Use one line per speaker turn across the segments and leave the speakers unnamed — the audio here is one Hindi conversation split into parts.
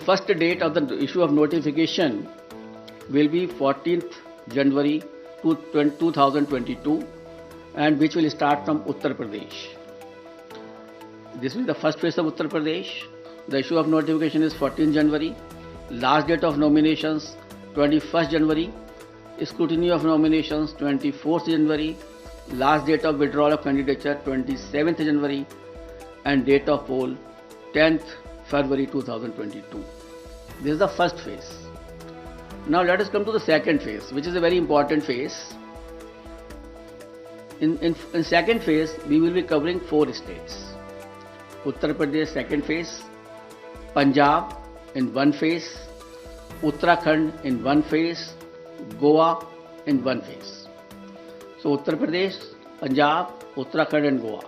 first date of the issue of notification will be 14th January 2022, and which will start from Uttar Pradesh. This will be the first phase of Uttar Pradesh. The issue of notification is 14 January. Last date of nominations 21st January. Scrutiny of nominations 24th January. Last date of withdrawal of candidature 27th January. And date of poll 10th February 2022. This is the first phase. Now let us come to the second phase, which is a very important phase. In second phase, we will be covering 4 states. Uttar Pradesh second phase, Punjab in one phase, Uttarakhand in one phase, Goa in one phase. So Uttar Pradesh, Punjab, Uttarakhand and Goa.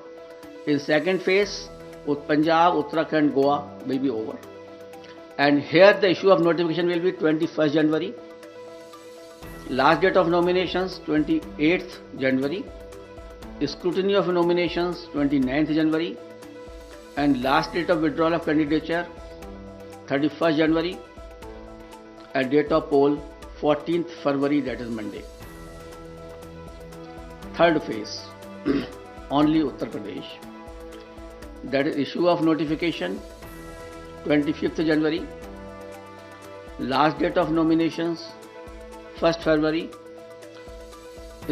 In second phase, Punjab, Uttarakhand, Goa will be over. And here the issue of notification will be 21st January. Last date of nominations 28th January. Scrutiny of nominations 29th January. And last date of withdrawal of candidature 31st January. And date of poll 14th February, that is Monday. Third phase, only Uttar Pradesh. That is issue of notification 25th January. Last date of nominations 1st February.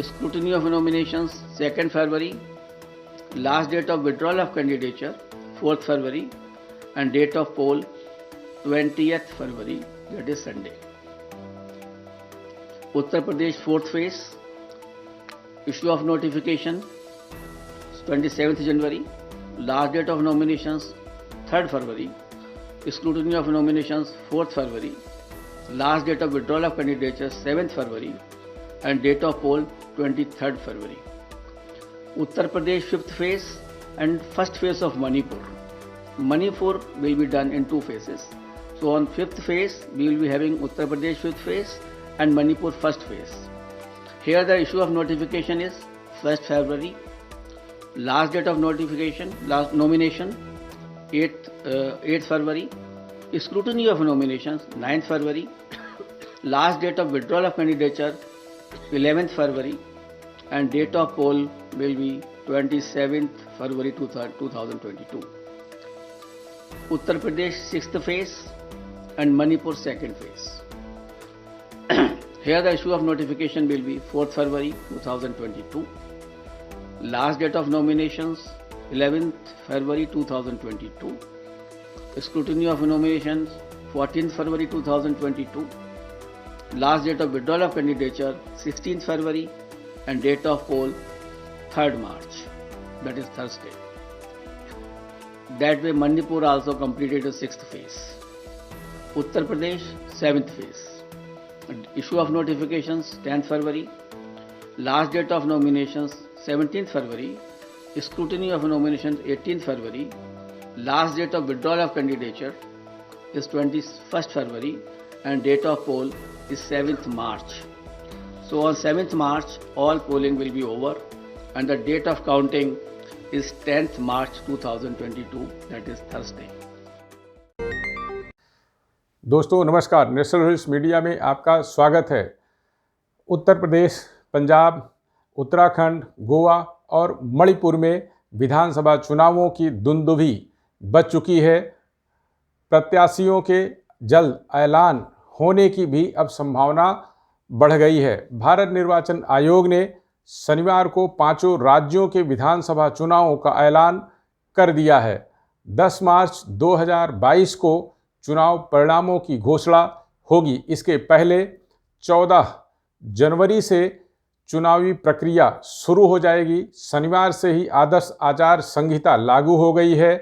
Scrutiny of nominations 2nd February. Last date of withdrawal of candidature 4th February. And date of poll 20th February, that is Sunday. Uttar Pradesh 4th phase, issue of notification 27th January. Last date of nominations 3rd February. Scrutiny of nominations 4th February. Last date of withdrawal of candidature 7th February. And date of poll 23rd February. Uttar Pradesh 5th phase and first phase of Manipur. Manipur will be done in 2 phases. So on 5th phase, we will be having Uttar Pradesh 5th phase and Manipur 1st phase. Here the issue of notification is 1st February. Last date of notification, last nomination 8th February. Scrutiny of nominations 9th February. Last date of withdrawal of candidature 11th February. And date of poll will be 27th February 2022. Uttar Pradesh 6th phase and Manipur 2nd phase. Here the issue of notification will be 4th February 2022. Last date of nominations 11th February 2022. Scrutiny of nominations 14th February 2022. Last date of withdrawal of candidature 16th February. And date of poll 3rd March, that is Thursday. That way Manipur also completed the 6th phase. Uttar Pradesh 7th phase. Issue of notifications 10th February. Last date of nominations 17th February. Scrutiny of nominations 18th February. Last date of withdrawal of candidature is 21st February. And date of poll is 7th March. So on 7th March, all polling will be over and the date of counting is 10th March 2022, that is Thursday.
दोस्तों नमस्कार, नेशनल रूल्स मीडिया में आपका स्वागत है। उत्तर प्रदेश, पंजाब, उत्तराखंड, गोवा और मणिपुर में विधानसभा चुनावों की दुंदुभी बज चुकी है। प्रत्याशियों के जल्द ऐलान होने की भी अब संभावना बढ़ गई है। भारत निर्वाचन आयोग ने शनिवार को 5 राज्यों के विधानसभा चुनावों का ऐलान कर दिया है। 10 मार्च 2022 को चुनाव परिणामों की घोषणा होगी। इसके पहले 14 जनवरी से चुनावी प्रक्रिया शुरू हो जाएगी। शनिवार से ही आदर्श आचार संहिता लागू हो गई है।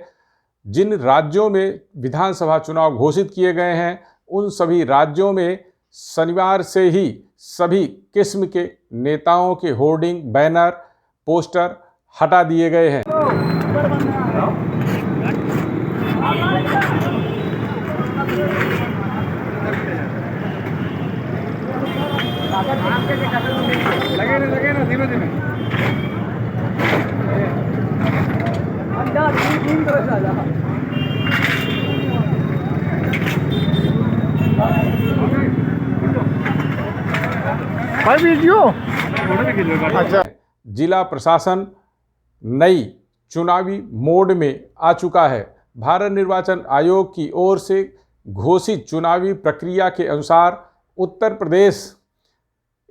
जिन राज्यों में विधानसभा चुनाव घोषित किए गए हैं, उन सभी राज्यों में शनिवार से ही सभी किस्म के नेताओं के होर्डिंग, बैनर, पोस्टर हटा दिए गए हैं।
लगे ना धीमे धीमे तीन तरह से आ जा। भाई वीडियो अच्छा।
जिला प्रशासन नई चुनावी मोड में आ चुका है। भारत निर्वाचन आयोग की ओर से घोषित चुनावी प्रक्रिया के अनुसार उत्तर प्रदेश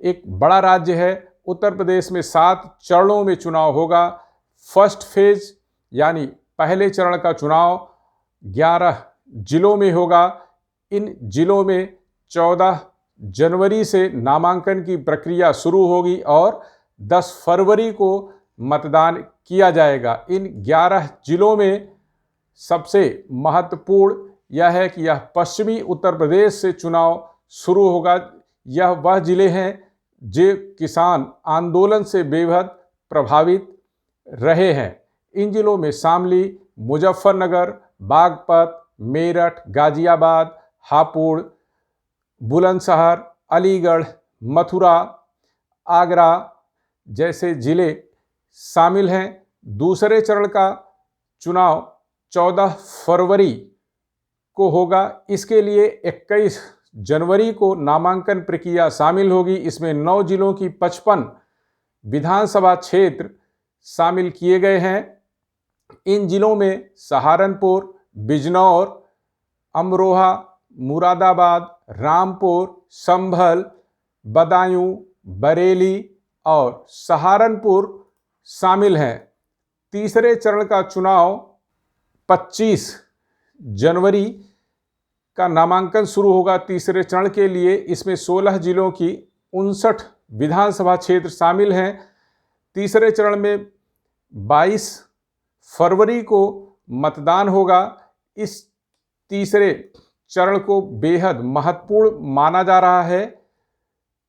एक बड़ा राज्य है। उत्तर प्रदेश में 7 चरणों में चुनाव होगा। फर्स्ट फेज यानी पहले चरण का चुनाव 11 जिलों में होगा। इन जिलों में 14 जनवरी से नामांकन की प्रक्रिया शुरू होगी और 10 फरवरी को मतदान किया जाएगा। इन 11 जिलों में सबसे महत्वपूर्ण यह है कि यह पश्चिमी उत्तर प्रदेश से चुनाव शुरू होगा। यह वह जिले हैं जो किसान आंदोलन से बेहद प्रभावित रहे हैं। इन जिलों में शामली, मुजफ्फरनगर, बागपत, मेरठ, गाजियाबाद, हापुड़, बुलंदशहर, अलीगढ़, मथुरा, आगरा जैसे जिले शामिल हैं। दूसरे चरण का चुनाव 14 फरवरी को होगा। इसके लिए 21 जनवरी को नामांकन प्रक्रिया शामिल होगी। इसमें 9 जिलों की 55 विधानसभा क्षेत्र शामिल किए गए हैं। इन जिलों में सहारनपुर, बिजनौर, अमरोहा, मुरादाबाद, रामपुर, संभल, बदायूं, बरेली और सहारनपुर शामिल हैं। तीसरे चरण का चुनाव 25 जनवरी का नामांकन शुरू होगा। तीसरे चरण के लिए इसमें 16 जिलों की 59 विधानसभा क्षेत्र शामिल हैं। तीसरे चरण में 22 फरवरी को मतदान होगा। इस तीसरे चरण को बेहद महत्वपूर्ण माना जा रहा है।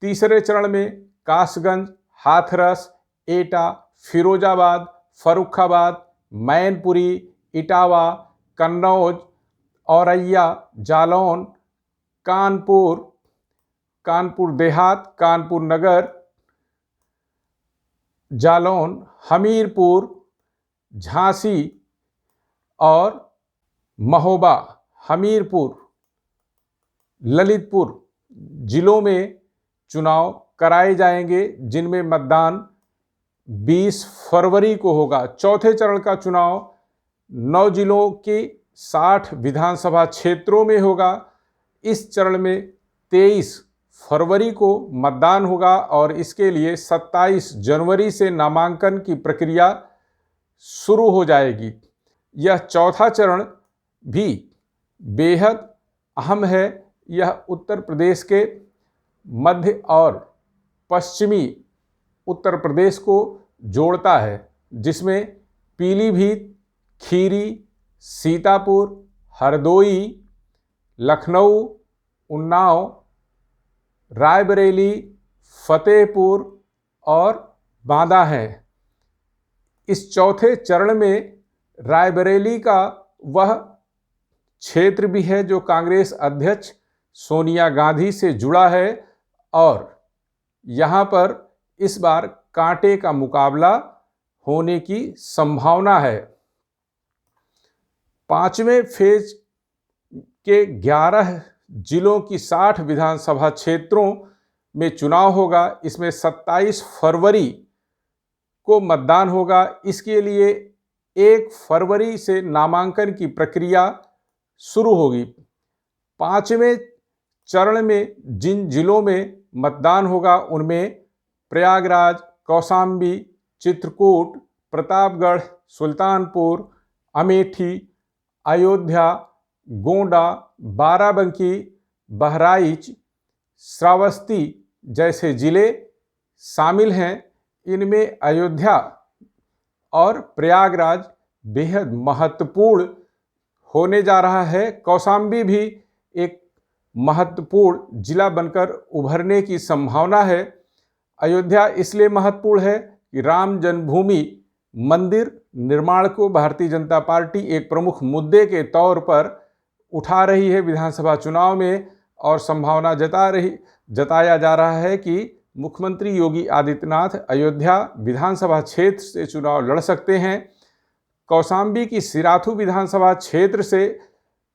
तीसरे चरण में कासगंज, हाथरस, एटा, फिरोजाबाद, फर्रुखाबाद, मैनपुरी, इटावा, कन्नौज, औरैया, जालौन, कानपुर देहात, कानपुर नगर, जालौन, हमीरपुर, झांसी और महोबा, हमीरपुर, ललितपुर जिलों में चुनाव कराए जाएंगे, जिनमें मतदान 20 फरवरी को होगा। चौथे चरण का चुनाव 9 जिलों की 60 विधानसभा क्षेत्रों में होगा। इस चरण में 23 फरवरी को मतदान होगा और इसके लिए 27 जनवरी से नामांकन की प्रक्रिया शुरू हो जाएगी। यह चौथा चरण भी बेहद अहम है। यह उत्तर प्रदेश के मध्य और पश्चिमी उत्तर प्रदेश को जोड़ता है, जिसमें पीलीभीत, खीरी, सीतापुर, हरदोई, लखनऊ, उन्नाव, रायबरेली, फतेहपुर और बांदा है। इस चौथे चरण में रायबरेली का वह क्षेत्र भी है जो कांग्रेस अध्यक्ष सोनिया गांधी से जुड़ा है और यहाँ पर इस बार कांटे का मुकाबला होने की संभावना है। पांचवें फेज के 11 जिलों की 60 विधानसभा क्षेत्रों में चुनाव होगा। इसमें 27 फरवरी को मतदान होगा। इसके लिए 1 फरवरी से नामांकन की प्रक्रिया शुरू होगी। पांचवें चरण में जिन जिलों में मतदान होगा उनमें प्रयागराज, कौशाम्बी, चित्रकूट, प्रतापगढ़, सुल्तानपुर, अमेठी, अयोध्या, गोंडा, बाराबंकी, बहराइच, श्रावस्ती जैसे जिले शामिल हैं। इनमें अयोध्या और प्रयागराज बेहद महत्वपूर्ण होने जा रहा है। कौशाम्बी भी एक महत्वपूर्ण जिला बनकर उभरने की संभावना है। अयोध्या इसलिए महत्वपूर्ण है कि राम जन्मभूमि मंदिर निर्माण को भारतीय जनता पार्टी एक प्रमुख मुद्दे के तौर पर उठा रही है विधानसभा चुनाव में, और संभावना जताया जा रहा है कि मुख्यमंत्री योगी आदित्यनाथ अयोध्या विधानसभा क्षेत्र से चुनाव लड़ सकते हैं। कौशाम्बी की सिराथू विधानसभा क्षेत्र से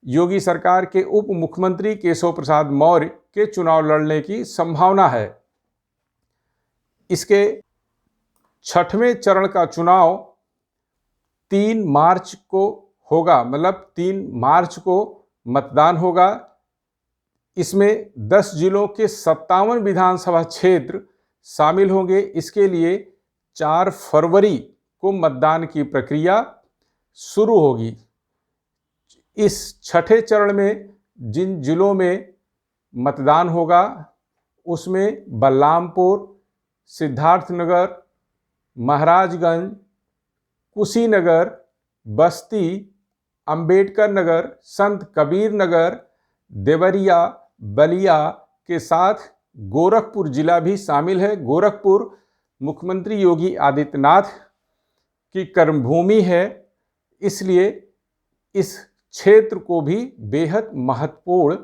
योगी सरकार के उप मुख्यमंत्री केशव प्रसाद मौर्य के चुनाव लड़ने की संभावना है। इसके 6वें चरण का चुनाव 3 मार्च को होगा, मतलब 3 मार्च को मतदान होगा। इसमें 10 जिलों के 57 विधानसभा क्षेत्र शामिल होंगे। इसके लिए 4 फरवरी को मतदान की प्रक्रिया शुरू होगी। इस 6ठे चरण में जिन जिलों में मतदान होगा उसमें बलरामपुर, सिद्धार्थनगर, महाराजगंज, कुशीनगर, बस्ती, अंबेडकर नगर, संत कबीर नगर, देवरिया, बलिया के साथ गोरखपुर जिला भी शामिल है। गोरखपुर मुख्यमंत्री योगी आदित्यनाथ की कर्मभूमि है, इसलिए इस क्षेत्र को भी बेहद महत्वपूर्ण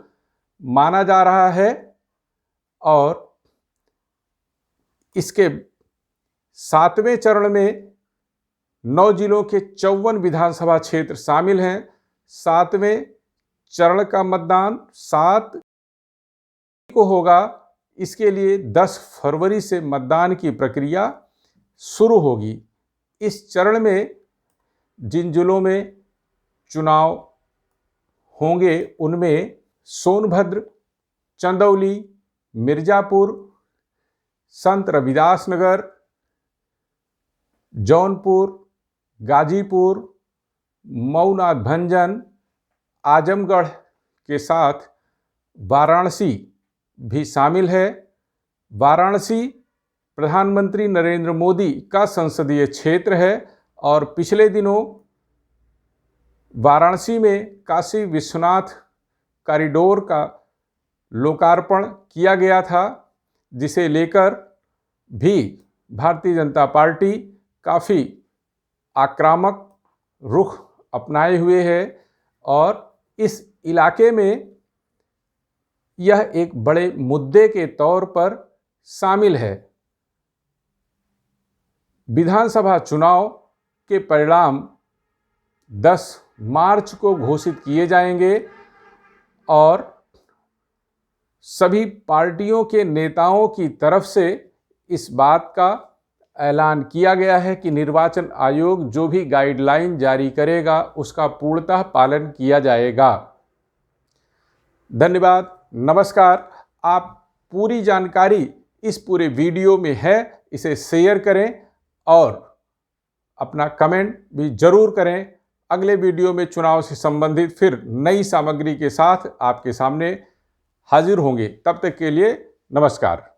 माना जा रहा है। और इसके 7वें चरण में 9 जिलों के 54 विधानसभा क्षेत्र शामिल हैं। 7वें चरण का मतदान 7 को होगा। इसके लिए 10 फरवरी से मतदान की प्रक्रिया शुरू होगी। इस चरण में जिन जिलों में चुनाव होंगे उनमें सोनभद्र, चंदौली, मिर्जापुर, संत रविदास नगर, जौनपुर, गाजीपुर, मऊनाथ भंजन, आजमगढ़ के साथ वाराणसी भी शामिल है। वाराणसी प्रधानमंत्री नरेंद्र मोदी का संसदीय क्षेत्र है और पिछले दिनों वाराणसी में काशी विश्वनाथ कॉरिडोर का लोकार्पण किया गया था, जिसे लेकर भी भारतीय जनता पार्टी काफ़ी आक्रामक रुख अपनाए हुए है और इस इलाके में यह एक बड़े मुद्दे के तौर पर शामिल है। विधानसभा चुनाव के परिणाम 10 मार्च को घोषित किए जाएंगे और सभी पार्टियों के नेताओं की तरफ से इस बात का ऐलान किया गया है कि निर्वाचन आयोग जो भी गाइडलाइन जारी करेगा उसका पूर्णतः पालन किया जाएगा। धन्यवाद, नमस्कार। आप पूरी जानकारी इस पूरे वीडियो में है, इसे शेयर करें और अपना कमेंट भी जरूर करें। अगले वीडियो में चुनाव से संबंधित फिर नई सामग्री के साथ आपके सामने हाजिर होंगे। तब तक के लिए नमस्कार।